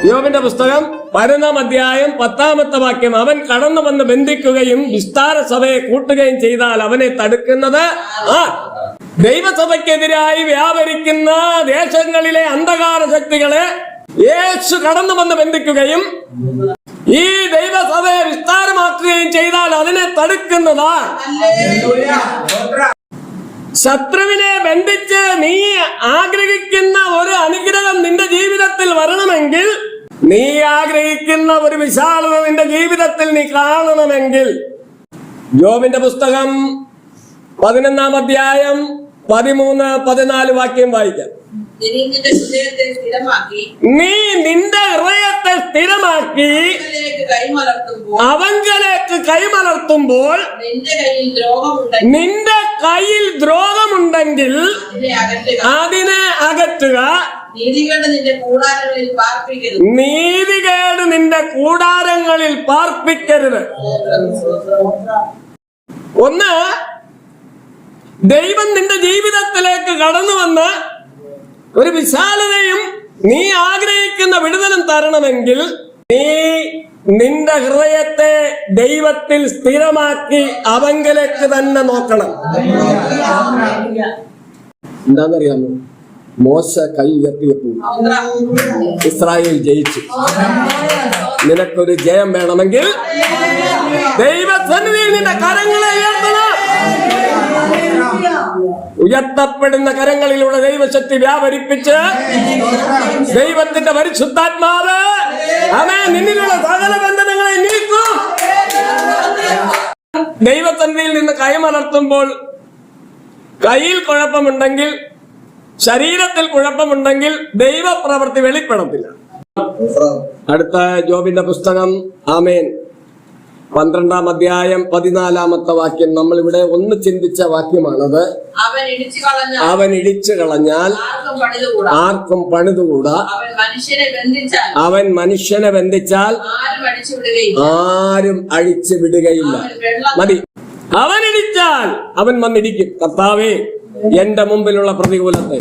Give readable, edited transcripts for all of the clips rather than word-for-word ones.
യോബിന്റെ പുസ്തകം 11-ാം അധ്യായം 10-ാമത്തെ വാക്യം. അവൻ കടന്നു വന്ന് ബന്ധിക്കുകയും വിസ്താര സഭയെ കൂട്ടുകയും ചെയ്താൽ അവനെ തടുക്കുന്നത് ദൈവസഭയ്ക്കെതിരായി വ്യാപരിക്കുന്ന ദേശങ്ങളിലെ അന്ധകാര ശക്തികളെ യേശു കടന്നു വന്ന് ബന്ധിക്കുകയും ഈ ദൈവസഭയെ വിസ്താരമാക്കുകയും ചെയ്താൽ അതിനെ തടുക്കുന്നതാ. ശത്രുവിനെ ബന്ധിച്ച് നീ ആഗ്രഹിക്കുന്ന ഒരു അനുഗ്രഹം നിന്റെ ജീവിതത്തിൽ വരണമെങ്കിൽ, നീ ആഗ്രഹിക്കുന്ന ഒരു വിശാലത നിന്റെ ജീവിതത്തിൽ നീ കാണണമെങ്കിൽ, യോബിന്റെ പുസ്തകം 11-ാം അധ്യായം 13-14 വാക്യം വായിക്കാം. നീ നിന്റെ ഹൃദയത്തെ സ്ഥിരമാക്കി അവങ്കലേക്ക് കൈമലർത്തുമ്പോൾ നിന്റെ കയ്യിൽ ദ്രോഹമുണ്ടെങ്കിൽ അതിനെ അകറ്റുക. നീതികേട് നിന്റെ കൂടാരങ്ങളിൽ പാർപ്പിക്കരുത്. ഒന്ന്, ദൈവം നിന്റെ ജീവിതത്തിലേക്ക് കടന്നു വന്ന് ഒരു വിശാലതയും നീ ആഗ്രഹിക്കുന്ന വിടുതലും തരണമെങ്കിൽ നീ നിന്റെ ഹൃദയത്തെ ദൈവത്തിൽ സ്ഥിരമാക്കി അവങ്കലേക്ക് തന്നെ നോക്കണം. എന്താണെന്നറിയാമോ? മോശ കൈ ഉയർത്തിയപ്പോൾ ഇസ്രായേൽ ജയിച്ചു. നിനക്കൊരു ജയം വേണമെങ്കിൽ ദൈവസന്നിധിയിൽ നിന്റെ കരങ്ങളെ ഉയർത്തണം. ഉയർത്തപ്പെടുന്ന കരങ്ങളിലൂടെ ദൈവശക്തി വ്യാപരിപ്പിച്ച് ദൈവത്തിന്റെ പരിശുദ്ധാത്മാവ് നിന്നിലുള്ള സകല ബന്ധനങ്ങളെ നീക്കും. ദൈവസന്നിധിയിൽ നിന്ന് കൈമലർത്തുമ്പോൾ കയ്യിൽ കുഴപ്പമുണ്ടെങ്കിൽ, ശരീരത്തിൽ കുഴപ്പമുണ്ടെങ്കിൽ ദൈവപ്രവൃത്തി വെളിപ്പെടത്തില്ല. അടുത്ത യോബിന്റെ പുസ്തകം 12-ാം അധ്യായം 14-ാമത്തെ വാക്യം. നമ്മൾ ഇവിടെ ഒന്ന് ചിന്തിച്ച വാക്യമാണത്. അവൻ ഇടിച്ചു കളഞ്ഞാൽ ആർക്കും പണിതുകൂടാ. അവൻ മനുഷ്യനെ ബന്ധിച്ചാൽ ആരും അഴിച്ചു വിടുകയില്ല. മതി. അവൻ ഇടിച്ചാൽ അവൻ വന്നിടിക്കും. കർത്താവേ, എന്റെ മുമ്പിലുള്ള പ്രതികൂലത്തെ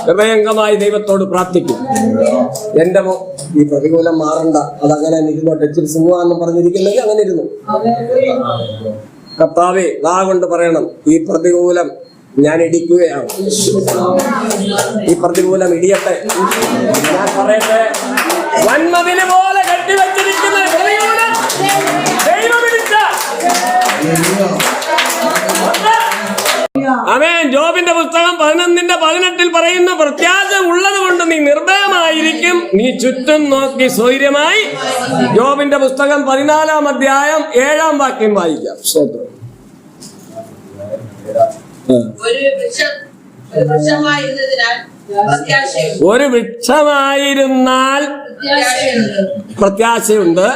ഹൃദയംഗമായി ദൈവത്തോട് പ്രാർത്ഥിക്കും. എന്റെ ഈ പ്രതികൂലം മാറണ്ട, അതങ്ങനെ ഇരുന്നോട്ടെ, ഇച്ചിരി സുഖമാണെന്ന് പറഞ്ഞിരിക്കുന്നെങ്കിൽ അങ്ങനെ ഇരുന്നു. കർത്താവേ, കൊണ്ട് പറയണം, ഈ പ്രതികൂലം ഞാൻ ഇടിക്കുകയാണ്. ഈ പ്രതികൂലം ഇടിയട്ടെ. ഞാൻ പറയട്ടെ, വൻമതില് പോലെ കെട്ടിവെച്ചിരിക്കുന്ന പ്രതികൂലം ദൈവം ഇടിച്ച. ആമേൻ. യോബിന്റെ പുസ്തകം 11-18 പറയുന്ന പ്രത്യാശ ഉള്ളത് കൊണ്ട് നീ നിർഭയമായിരിക്കും, നീ ചുറ്റും നോക്കി സ്വൈര്യമായി. യോബിന്റെ പുസ്തകം 14-ാം അധ്യായം 7-ാം വാക്യം വായിക്കാം. ഒരു വൃക്ഷമായിരുന്നാൽ പ്രത്യാശയുണ്ട്.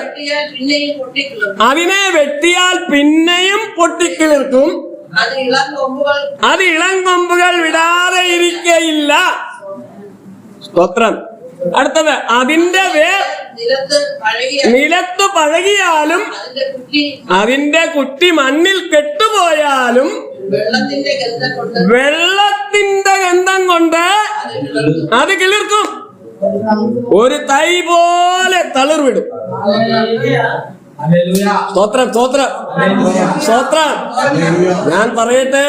അതിനെ വെട്ടിയാൽ പിന്നെയും പൊട്ടിക്കിളിർക്കും. അത് ഇളം കൊമ്പുകൾ വിടാതെ ഇരിക്കയില്ല. സ്തോത്രം. അടുത്തത്, അതിന്റെ നിലത്ത് പഴകിയാലും അതിന്റെ കുറ്റി മണ്ണിൽ കെട്ടുപോയാലും വെള്ളത്തിന്റെ ഗന്ധം കൊണ്ട് അത് കിളിർക്കും. ഒരു തൈ പോലെ തളിർവിടും. സ്തോത്രം, സ്തോത്രം, സ്തോത്രം. ഞാൻ പറയട്ടെ,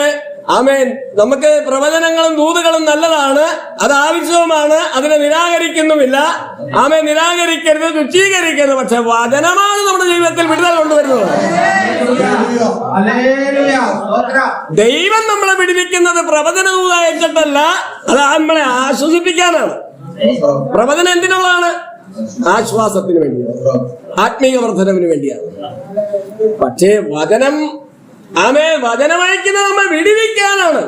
ആമേൻ. നമുക്ക് പ്രവചനങ്ങളും ദൂതുകളും നല്ലതാണ്, അത് ആവശ്യവുമാണ്, അതിനെ നിരാകരിക്കുന്നുമില്ല. ആമേൻ. നിരാകരിക്കരുത്, തുച്ഛീകരിക്കരുത്. പക്ഷെ വചനമാണ് നമ്മുടെ ജീവിതത്തിൽ വിടുതൽ കൊണ്ടുവരുന്നത്. ദൈവം നമ്മളെ വിടുവിക്കുന്നത് പ്രവചന ദൂത് അയച്ചിട്ടല്ല, അത് നമ്മളെ ആശ്വസിപ്പിക്കാനാണ്. പ്രവചനം എന്തിനുള്ളതാണ്? ആശ്വാസത്തിന് വേണ്ടിയാണ്, ആത്മീയ വർധനവിന് വേണ്ടിയാണ്. പക്ഷേ വചനം വചനമയക്കുന്നത് നമ്മെ വിടുവിക്കാനാണ്.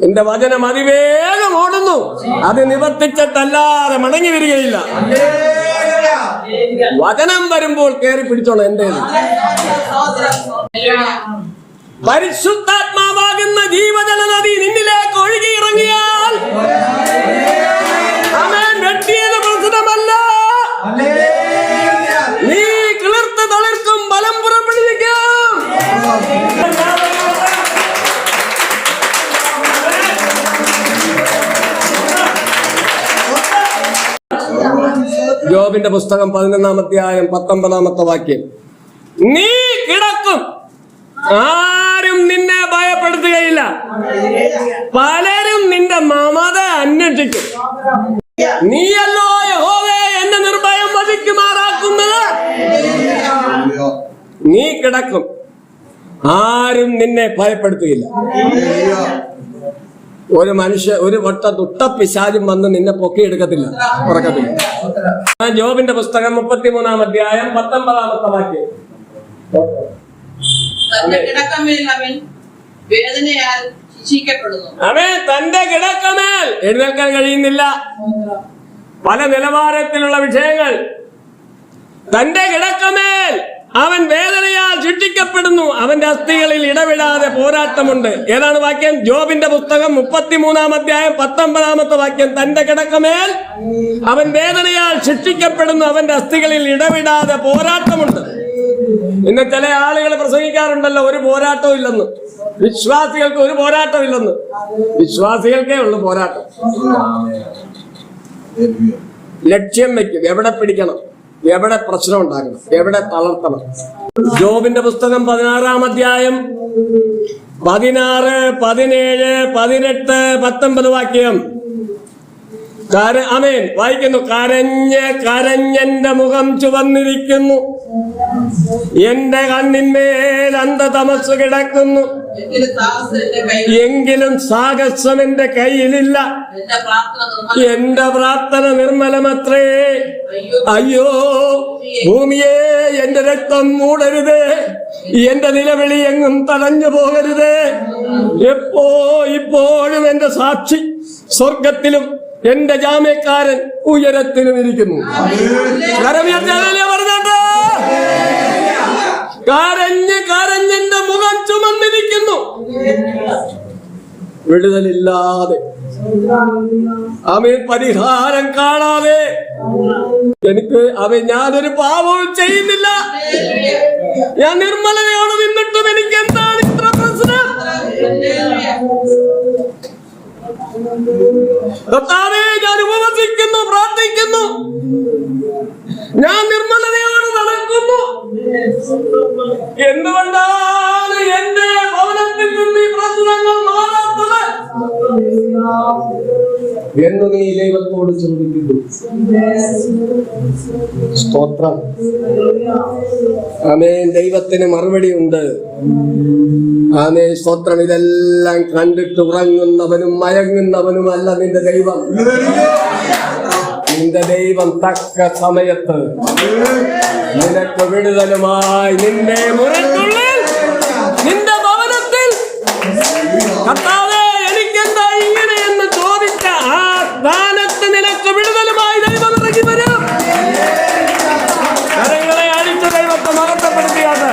എന്റെ വചനം അതിവേഗം ഓടുന്നു, അത് നിവർത്തിച്ചിട്ടല്ലാതെ മടങ്ങി വരികയില്ല. വചനം വരുമ്പോൾ കയറി പിടിച്ചോണം. എന്റേത് പരിശുദ്ധാത്മാവാകുന്ന ജീവജല നദി നിന്നിലേക്ക് ഒഴുകി ഇറങ്ങിയാൽ വെട്ടിയത് പ്രശ്നമല്ല, നീ കിളിർത്ത് തളിർക്കും, ബലം പുറപ്പെടുവിക്കും. യോബിന്റെ പുസ്തകം 11-ാം അധ്യായം 19-ാമത്തെ വാക്യം. നീ കിടക്കും, ആരും നിന്നെ ഭയപ്പെടുത്തുകയില്ല, പലരും നിന്റെ മമത അന്വേഷിക്കും. നീയല്ലോ യഹോവേ എന്നെ നിർഭയം വധിക്കുമാറാക്കുന്നത്. നീ കിടക്കും, ആരും നിന്നെ ഭയപ്പെടുത്തുകയില്ല. ഒരു ഒരു വട്ട ദുഷ്ടപിശാചും വന്ന് നിന്നെ പൊക്കിയെടുക്കത്തില്ല, ഉറക്കത്തില്ല. ജോബിന്റെ പുസ്തകം 33-ാം അധ്യായം 19-ാമത്തെ വാക്യം. അവൻ തന്റെ കിടക്കമേൽ എഴുന്നേൽക്കാൻ കഴിയുന്നില്ല. പല നിലവാരത്തിലുള്ള വിഷയങ്ങൾ. തന്റെ കിടക്കമേൽ അവൻ വേദനയാൽ ശിക്ഷിക്കപ്പെടുന്നു, അവന്റെ അസ്ഥികളിൽ ഇടവിടാതെ പോരാട്ടമുണ്ട്. ഏതാണ് വാക്യം? ജോബിന്റെ പുസ്തകം 33-ാം അധ്യായം 19-ാമത്തെ വാക്യം. തന്റെ കിടക്കമേൽ അവൻ വേദനയാൽ ശിക്ഷിക്കപ്പെടുന്നു, അവന്റെ അസ്ഥികളിൽ ഇടവിടാതെ പോരാട്ടമുണ്ട്. ഇന്ന് ചില ആളുകൾ പ്രസംഗിക്കാറുണ്ടല്ലോ, ഒരു പോരാട്ടവും ഇല്ലെന്ന്. വിശ്വാസികൾക്ക് ഒരു പോരാട്ടം ഇല്ലെന്ന്. വിശ്വാസികൾക്കേ ഉള്ളു പോരാട്ടം. ലക്ഷ്യം വെക്കും, എവിടെ പിടിക്കണം, എവിടെ പ്രശ്നം ഉണ്ടാക്കണം, എവിടെ തളർത്തണം. ജോബിന്റെ പുസ്തകം 16-ാം അധ്യായം 16, 17, 18, 19 വാക്യം. ആമേൻ വായിക്കുന്നു. കരഞ്ഞെന്റെ മുഖം ചുവന്നിരിക്കുന്നു, എന്റെ കണ്ണിന്മേൽ അന്ധതമസ് കിടക്കുന്നു, എങ്കിലും സാഹസം എന്റെ കയ്യിലില്ല, എന്റെ പ്രാർത്ഥന നിർമ്മലമത്രേ. അയ്യോ ഭൂമിയെ, എന്റെ രക്തം മൂടരുതേ, എന്റെ നിലവിളി എങ്ങും തടഞ്ഞു പോകരുതേ. ഇപ്പോഴും എന്റെ സാക്ഷി സ്വർഗത്തിലും എന്റെ ജാമ്യക്കാരൻ ഉയരത്തിലും ഇരിക്കുന്നു. കരഞ്ഞെന്റെ മുഖം ചുമന്നിരിക്കുന്നു, വിടുതലില്ലാതെ, പരിഹാരം കാണാതെ. ഞാനൊരു പാപവും ചെയ്യുന്നില്ല, ഞാൻ നിർമ്മലതയോടെ നിന്നിട്ടും എനിക്ക് എന്താണ് ഇത്ര പ്രശ്നം? കർത്താവേ, ഞാൻ ഉപവസിക്കുന്നു, പ്രാർത്ഥിക്കുന്നു, ഞാൻ നിർമ്മലതയോടെ നടക്കുന്നു. എന്തുകൊണ്ടാണ് എന്റെ ഭവനത്തിൽ നിന്ന് ഈ പ്രശ്നങ്ങൾ മാറാത്തത് എന്ന് നീ ദൈവത്തോട് ചോദിക്കുന്നു. സ്തോത്രം. ആമേൻ. ദൈവത്തിന് മറുപടി ഉണ്ട്. ആമേൻ. സ്തോത്രം. ഇതെല്ലാം കണ്ടിട്ട് ഉറങ്ങുന്നവനും മയങ്ങുന്നവനുമല്ല നിന്റെ ദൈവം. നിന്റെ ദൈവം തക്ക സമയത്ത് നിനക്ക് വിടുതലുമായി നിന്റെ മുറിക്കുള്ളിൽ, നിന്റെ ഭവനത്തിൽ, കർത്താവേ എനിക്കെന്താ ഇങ്ങനെയെന്ന് ചോദിച്ച ആ സ്ഥാനത്ത് നിനക്ക് വിടുതലുമായി ദൈവം ഇറങ്ങി വരും. കരങ്ങളെ അടിച്ച ദൈവത്തെ മഹത്വപ്പെടുത്തിയാണ്.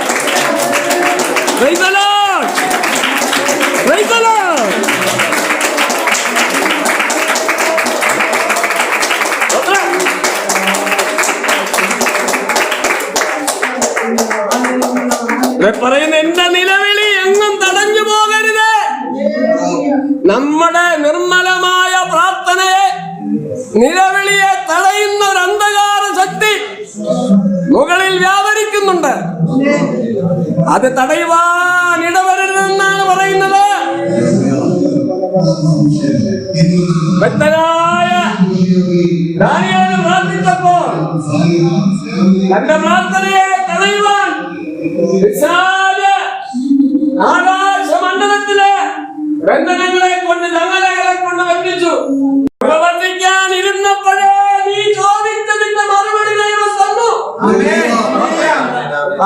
പറയുന്ന എന്റെ നിലവിളി എങ്ങും തടഞ്ഞു പോകരുത്. നമ്മുടെ നിർമ്മലമായ പ്രാർത്ഥനയെ, നിലവിളിയെ തടയുന്ന ഒരു അന്ധകാര ശക്തി മുകളിൽ വ്യാപരിക്കുന്നുണ്ട്. അത് തടയുവാൻ ഇടവരരുതെന്നാണ് പറയുന്നത്. ഭക്തനായ ദാനിയേൽ പ്രാർത്ഥിച്ചപ്പോൾ തന്റെ പ്രാർത്ഥനയെ തടയുവാൻ ആകാശമണ്ഡലത്തിലെ ബന്ധനങ്ങളെ കൊണ്ട്, ഞങ്ങളെ കൊണ്ട് വറ്റിച്ചു. പ്രവർത്തിക്കാൻ ഇരുന്നപ്പോഴേ നീ ചോദിച്ചതിന്റെ മറുപടി ദൈവം തന്നു.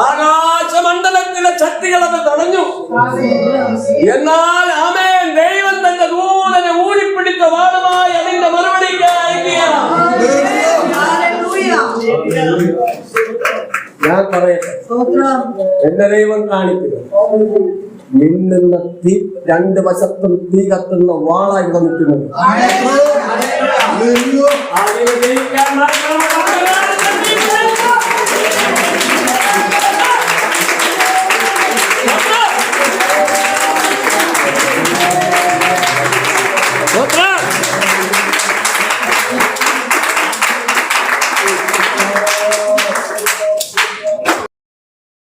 ആകാശമണ്ഡലത്തിലെ ശക്തികൾ അത് തടഞ്ഞു. എന്നാൽ ആമേൻ, ദൈവം തന്റെ ദൂതനെ ഊഴിപ്പിടിച്ച വാളുമായി അതിന്റെ മറുപടിക്ക് അയക്കുകയാണ്. ഞാൻ പറയട്ടെ, എന്റെ ദൈവം കാണിക്കുന്നു. മിന്നുന്ന തീ, രണ്ട് വശത്തും തീ കത്തുന്ന വാളായി ഇവിടെ നിൽക്കുന്നത്.